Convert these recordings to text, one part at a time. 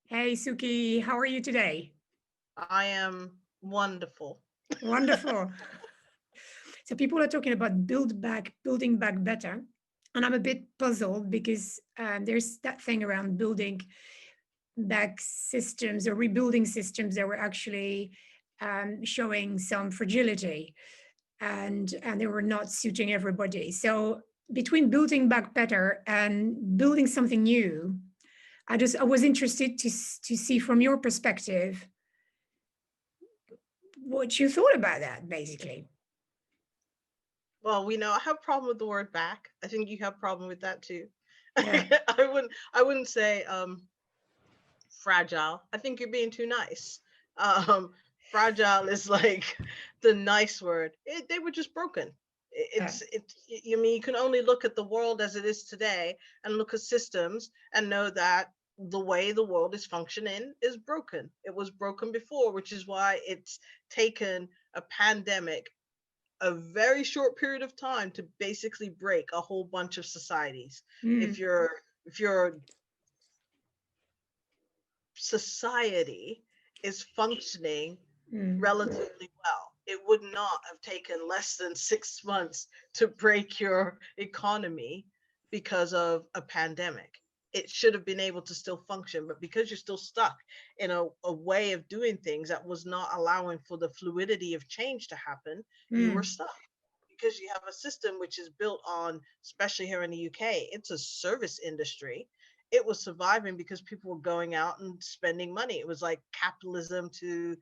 Hey Suki, how are you today? I am wonderful. Wonderful. So people are talking about building back better. And I'm a bit puzzled because there's that thing around building back systems or rebuilding systems that were actually showing some fragility and they were not suiting everybody. So between building back better and building something new, I was interested to see from your perspective what you thought about that, basically. Well, we know I have a problem with the word back. I think you have a problem with that too. Yeah. I wouldn't say fragile. I think you're being too nice. Um Fragile is like the nice word. They were just broken. Yeah. You mean you can only look at the world as it is today and look at systems and know that the way the world is functioning is broken. It was broken before, which is why it's taken a pandemic a very short period of time to basically break a whole bunch of societies. If Mm, your if your society is functioning mm, relatively well, it would not have taken less than 6 months to break your economy because of a pandemic. It should have been able to still function, but because you're still stuck in a way of doing things that was not allowing for the fluidity of change to happen, you were mm. stuck. Because you have a system which is built on, especially here in the UK, it's a service industry. It was surviving because people were going out and spending money. It was like capitalism to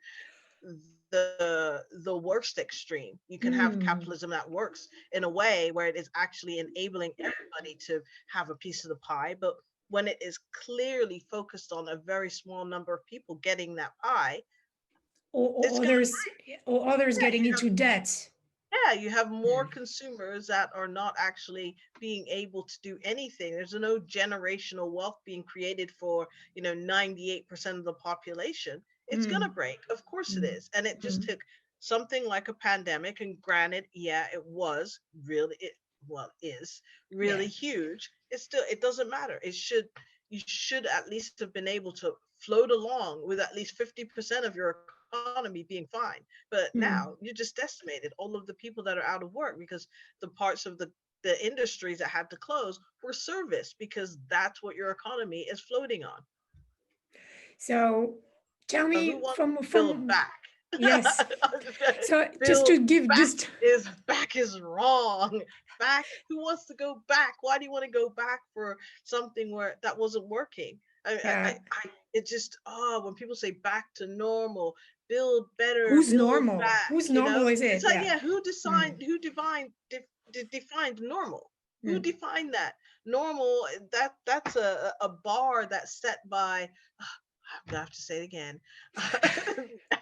the worst extreme. You can have Mm. capitalism that works in a way where it is actually enabling everybody to have a piece of the pie, but when it is clearly focused on a very small number of people getting that pie, it's Or going to others, or others yeah, getting into debt. you have more Mm, consumers that are not actually being able to do anything. There's no generational wealth being created for 98% of the population. It's going to mm, break, of course it mm, is, and it just mm. took something like a pandemic. And granted, yeah, it was really it well is really Yeah. huge. It doesn't matter. You should at least have been able to float along with at least 50% of your economy being fine. But now you Mm. just decimated all of the people that are out of work because the parts of the industries that had to close were service, because that's what your economy is floating on. So tell So who me wants from to build from back? yes. So just Build to give back just is wrong. Back, who wants to go back? Why do you want to go back for something where that wasn't working? yeah. It just, when people say back to normal, build better, Who's build normal? back, Who's normal is it's it? like, Yeah. yeah, Mm, defined normal? Who mm. defined that? Normal, that's a bar that's set by, I'm gonna have to say it again.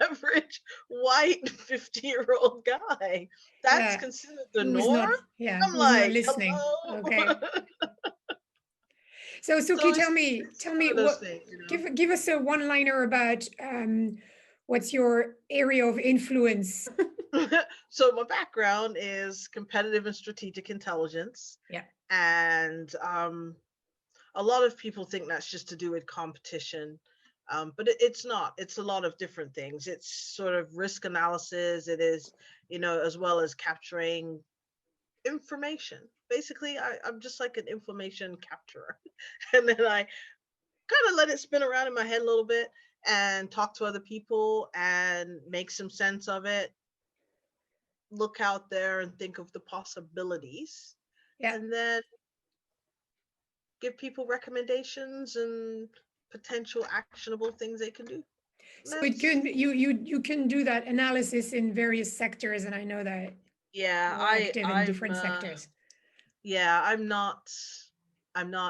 Average white 50-year-old guy. That's Yeah. considered the Who's norm. not, yeah, I'm who's not like, listening? Okay. hello. So So Suki, it's tell one me of those what things. give us a one liner about what's your area of influence? So my background is competitive and strategic intelligence, Yeah. and a lot of people think that's just to do with competition, but it's not. It's a lot of different things. It's sort of risk analysis. It is, as well as capturing information. Basically, I'm just like an information capturer. And then I kind of let it spin around in my head a little bit and talk to other people and make some sense of it, look out there and think of the possibilities, Yeah. and then give people recommendations and potential actionable things they can do. And So it that's can you can do that analysis in various sectors, and I know that yeah, you're I active in I'm different sectors. yeah, I'm not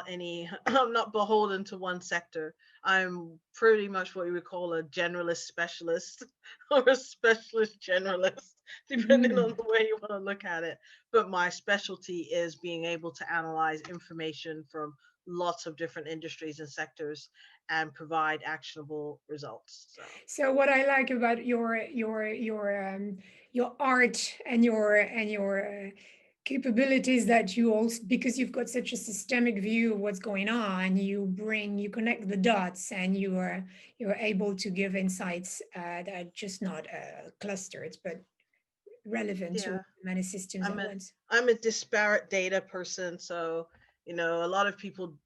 any I'm not beholden to one sector. I'm pretty much what you would call a generalist specialist or a specialist generalist, depending Mm. on the way you want to look at it. But my specialty is being able to analyze information from lots of different industries and sectors and provide actionable results. So So what I like about your art and your capabilities that you also, because you've got such a systemic view of what's going on, you connect the dots, and you're able to give insights that are just not clustered, but relevant to Yeah. many systems I'm at a once. I'm a disparate data person, so a lot of people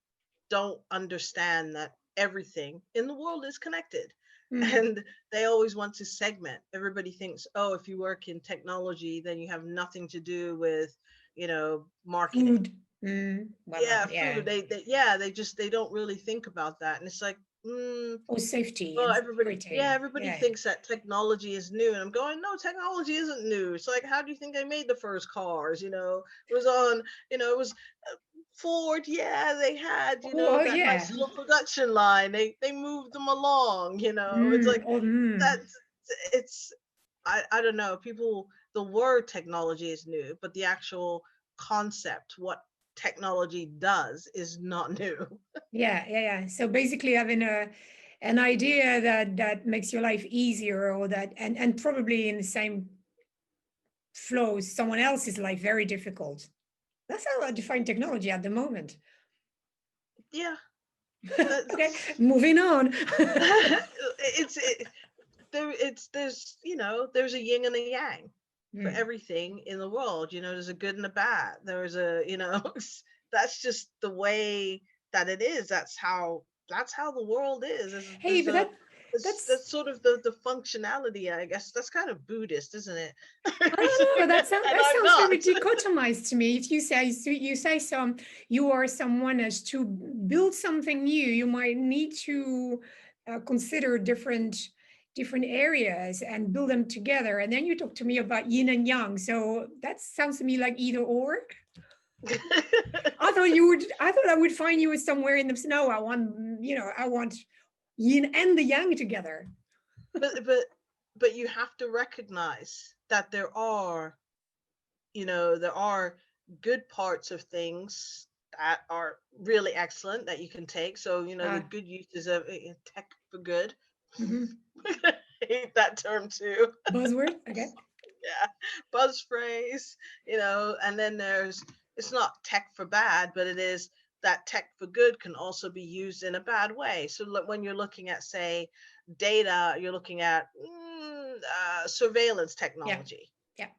don't understand that everything in the world is connected. Mm. And they always want to segment. Everybody thinks, oh, if you work in technology, then you have nothing to do with, marketing. Food. Well, Yeah, yeah. food. They don't really think about that. And it's like, Or safety well, and security. everybody Yeah. thinks that technology is new, and I'm going, no, technology isn't new. It's like, how do you think they made the first cars? It was on, it was Ford. Yeah, they had, Oh, that yeah. nice little production line. They moved them along. It's like Oh, that's it's I don't know. People, the word technology is new, but the actual concept, what technology does, is not new. yeah, yeah, yeah. So basically having an idea that makes your life easier, or that, and probably in the same flows someone else's life very difficult. That's how I define technology at the moment. Yeah, Okay, that's moving on. it's it, there's a yin and a yang for Mm. everything in the world. There's a good and a bad. There's a that's just the way that it is. That's how the world is. Hey, but that's That's sort of the functionality, I guess. That's kind of Buddhist, isn't it? I don't know. And That I'm sounds very not. dichotomized to me. If you say you are someone as to build something new, you might need to consider different areas and build them together. And then you talk to me about yin and yang. So that sounds to me like either or. I thought I would find you somewhere in the snow. I want yin and the yang together. but you have to recognize that there are good parts of things that are really excellent that you can take. So, the Ah, good uses of tech for good. mhm. I hate that term too. Buzzword. Okay. Yeah, buzz phrase, and then it's not tech for bad, but it is that tech for good can also be used in a bad way. So when you're looking at, say, data, you're looking at surveillance Yeah. technology. Yeah.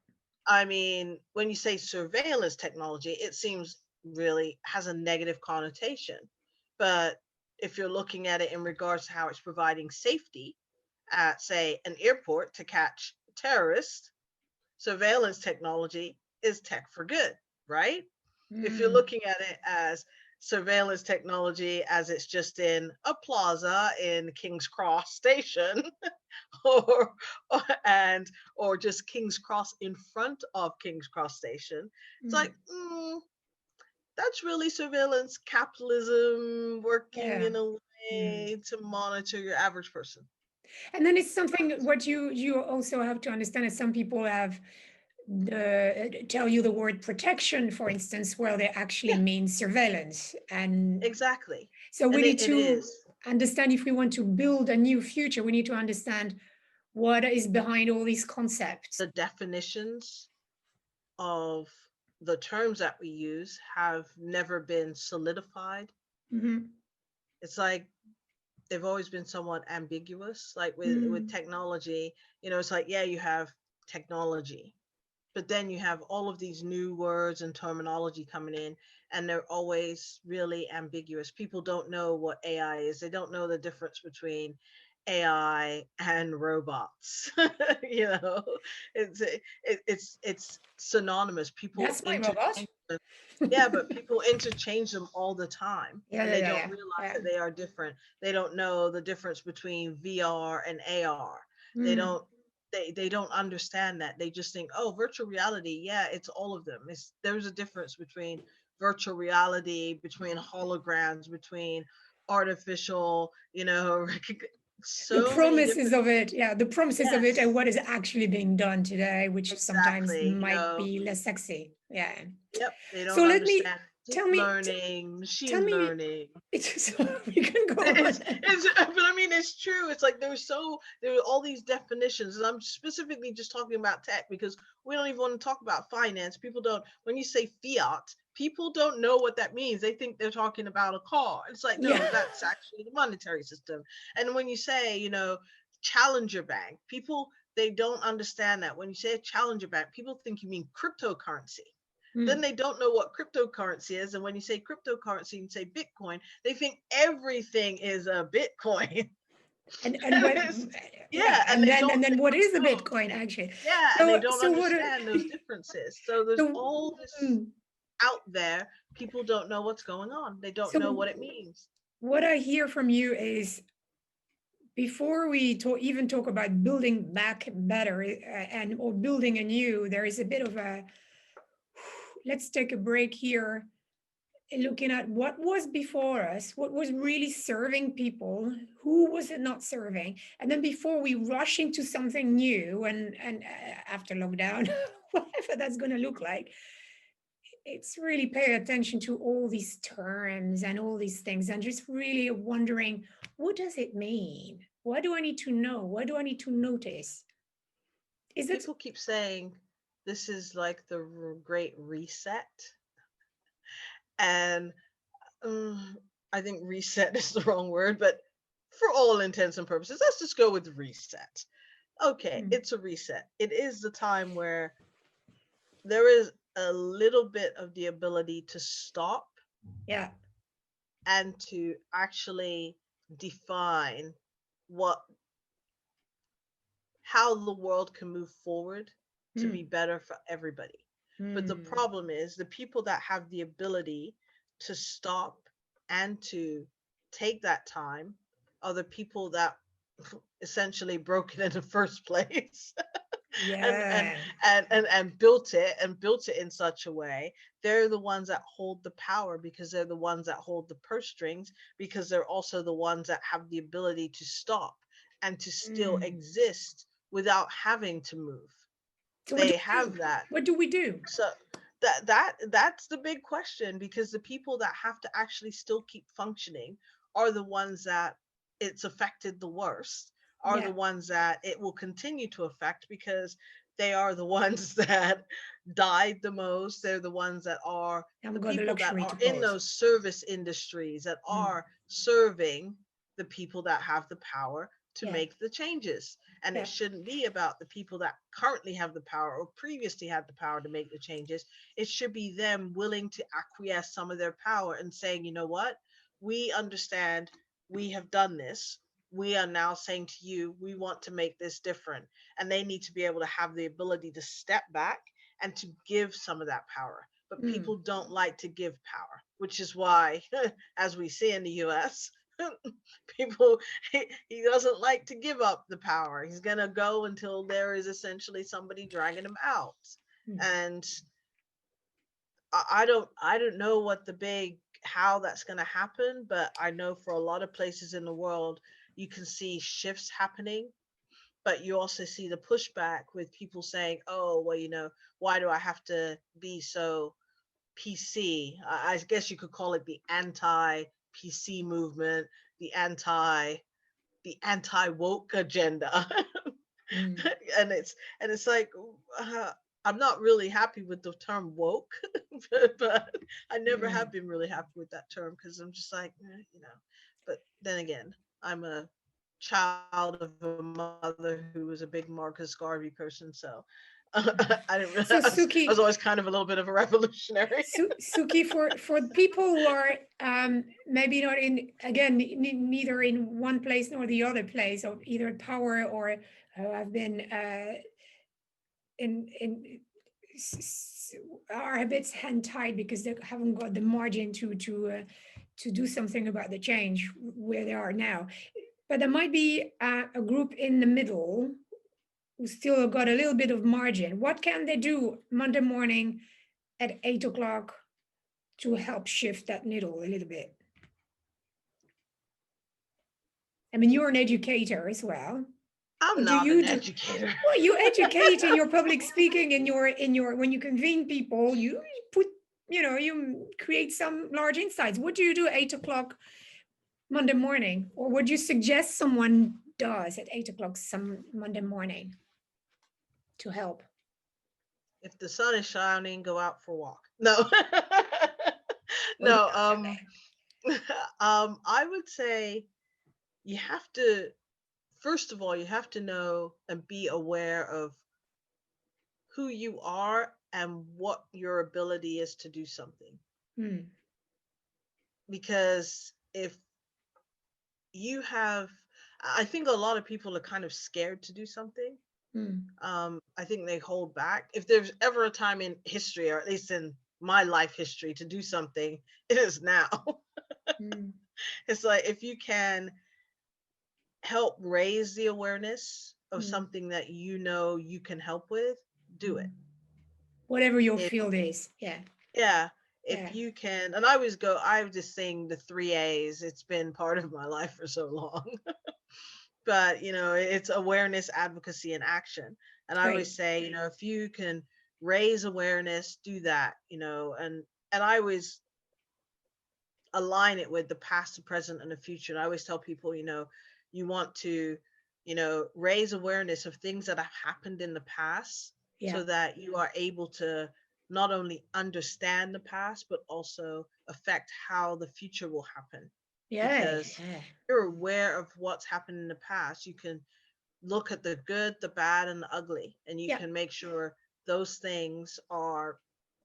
I mean, when you say surveillance technology, it seems really has a negative connotation. But if you're looking at it in regards to how it's providing safety at, say, an airport to catch terrorists, surveillance technology is tech for good, right? If you're Mm. looking at it as surveillance technology as it's just in a plaza in King's Cross station, or or just King's Cross in front of King's Cross station, it's Mm. like, that's really surveillance capitalism working Yeah. in a Mm. way to monitor your average person. And then it's something what you also have to understand is some people have tell you the word protection, for instance, well, they actually Yeah, mean surveillance. And exactly. so we And need it to is understand, if we want to build a new future, we need to understand what is behind all these concepts. the definitions of the terms that we use have never been solidified. Mhm. It's like they've always been somewhat ambiguous. Like with Mm. technology, it's like, yeah, you have technology, but then you have all of these new words and terminology coming in, and they're always really ambiguous. People don't know what AI is. They don't know the difference between AI and robots. you know, it's synonymous. People That's my robot. interchange them. Yeah, but people interchange them all the time, Yeah, and yeah, they yeah, don't yeah, realize yeah. that they are different. They don't know the difference between VR and AR. They Mm. don't they don't understand that. They just think, oh, virtual reality, yeah, it's all of them. There's a difference between virtual reality, between holograms, between artificial, The so many promises different. of it, yeah, the promises of it and Yes, what is actually being done today, which sometimes exactly. might be less sexy. Yeah. Yep, they So don't let me understand. deep tell me, learning, tell machine me, learning. it's, we can go on. But I mean, it's true. It's like there are all these definitions, and I'm specifically just talking about tech because we don't even want to talk about finance. People don't, when you say fiat, people don't know what that means. They think they're talking about a car. It's like, Yeah. no, that's actually the monetary system. And when you say, challenger bank, people, they don't understand that. When you say a challenger bank, people think you mean cryptocurrency. Then Mm. they don't know what cryptocurrency is. And when you say cryptocurrency and say Bitcoin, they think everything is a Bitcoin. And what, yeah, Yeah, and they and don't then what is the know. Bitcoin actually? Yeah, and they So, don't so what, understand those differences. So there's so, all this mm, out there. People don't know what's going on. They don't know so what it means. what I hear from you is before we even talk about building back better and or building anew, there is a bit of a let's take a break here and looking at what was before us, what was really serving people, who was it not serving, and then before we rush into something new and after lockdown, whatever that's going to look like, it's really pay attention to all these terms and all these things and just really wondering what does it mean? What do I need to know? What do I need to notice? Is it People keep saying this is like the great reset. And I think reset is the wrong word, but for all intents and purposes, let's just go with reset. Okay, mm, it's a reset. It is the time where there is a little bit of the ability to stop yeah. and to actually define what how the world can move forward to be Mm, better for everybody. But the mm, problem is the people that have the ability to stop and to take that time are the people that essentially broke it in the first place. and and yeah. and built it in such a way. They're the ones that hold the power because they're the ones that hold the purse strings, because they're also the ones that have the ability to stop and to still Mm. exist without having to move. So what do They we do? have that. What do we do? So that's the big question, because the people that have to actually still keep functioning are the ones that it's affected the worst, are the Yeah, ones that it will continue to affect, because they are the ones that died the most. They're the ones that are the haven't got the people that luxury are to in pause. those service industries that Mm. are serving the people that have the power to Yeah, make the changes. And it yeah. shouldn't be about the people that currently have the power or previously had the power to make the changes. It should be them willing to acquiesce some of their power and saying, you know what, we understand, we have done this. We are now saying to you, we want to make this different. And they need to be able to have the ability to step back and to give some of that power. But Mm. people don't like to give power, which is why, as we see in the US, people, he doesn't like to give up the power. He's going to go until there is essentially somebody dragging him out. Mm. And I don't know what the big how that's going to happen, but I know for a lot of places in the world you can see shifts happening, but you also see the pushback with people saying, "Oh, well, why do I have to be so PC?" I guess you could call it the anti-PC movement, the anti woke agenda. Mm. and it's like, I'm not really happy with the term woke, but I never Mm. have been really happy with that term, because I'm just like, but then again, I'm a child of a mother who was a big Marcus Garvey person, so I didn't really, So I Suki, was always kind of a little bit of a revolutionary. Suki, for people who are maybe not in again neither in one place nor the other place, or either power or have been in are a bit hand tied because they haven't got the margin to do something about the change where they are now. But there might be a group in the middle who still got a little bit of margin. What can they do Monday morning at 8 o'clock to help shift that needle a little bit? I mean, you're an educator as well. I'm What do not you an do? educator. Well, you educate in your public speaking, in your when you convene people, you put you create some large insights. What do you do at 8 o'clock Monday morning? Or would you suggest someone does at 8 o'clock some Monday morning to help? If the sun is shining, go out for a walk. No. What do No, you have there? I would say you have to, first of all, you have to know and be aware of who you are and what your ability is to do something. Hmm. Because if you have, I think a lot of people are kind of scared to do something. Hmm. I think they hold back. If there's ever a time in history, or at least in my life history, to do something, it is now. Hmm. It's like if you can help raise the awareness of Hmm. something that you know you can help with, do it. Whatever your If field is. Yeah. yeah, if Yeah. you can, and I always go, I was just saying the 3 A's. It's been part of my life for so long. But it's awareness, advocacy, and action. And I always Great. say, if you can raise awareness, do that. And I always align it with the past, the present, and the future. And I always tell people, you want to, raise awareness of things that have happened in the past, Yeah. so that you are able to not only understand the past, but also affect how the future will happen. Yeah. Because Yeah. you're aware of what's happened in the past, you can look at the good, the bad, and the ugly, and you Yeah. can make sure those things are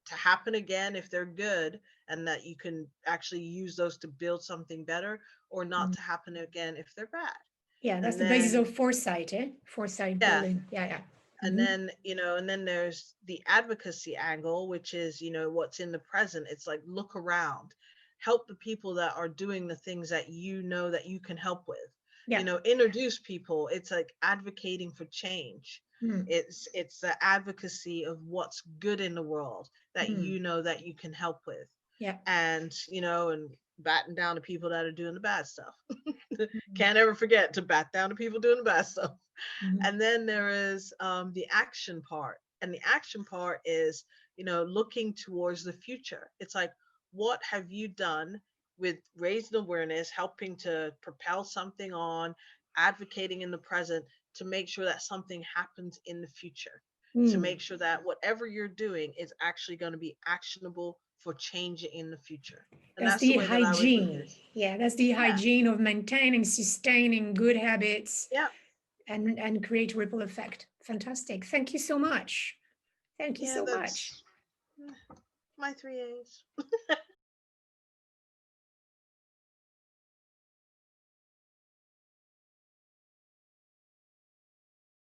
to happen again if they're good, and that you can actually use those to build something better, or not Mm. to happen again if they're bad. Yeah. That's And the basis then, of foresight, eh? Foresight yeah, building. Yeah. Yeah. and Hmm. then and then there's the advocacy angle, which is what's in the present. It's like, look around, help the people that are doing the things that you know that you can help with. Yeah. Introduce people. It's like advocating for change. Mm. It's the advocacy of what's good in the world that Mm. you know that you can help with. Yeah. And batten down the people that are doing the bad stuff. Mm. Can't ever forget to bat down the people doing the bad stuff. Mhm. And then there is the action part. And the action part is, looking towards the future. It's like, what have you done with raising awareness, helping to propel something on, advocating in the present to make sure that something happens in the future, to Mm. make sure that whatever you're doing is actually going to be actionable for change in the future. And That's that's the the way that I would look at hygiene. it. Yeah, that's the Yeah. hygiene of maintaining, sustaining good habits Yeah. and create ripple effect. Fantastic. Thank you so much. Thank you Yeah. so much. That's my 3 A's.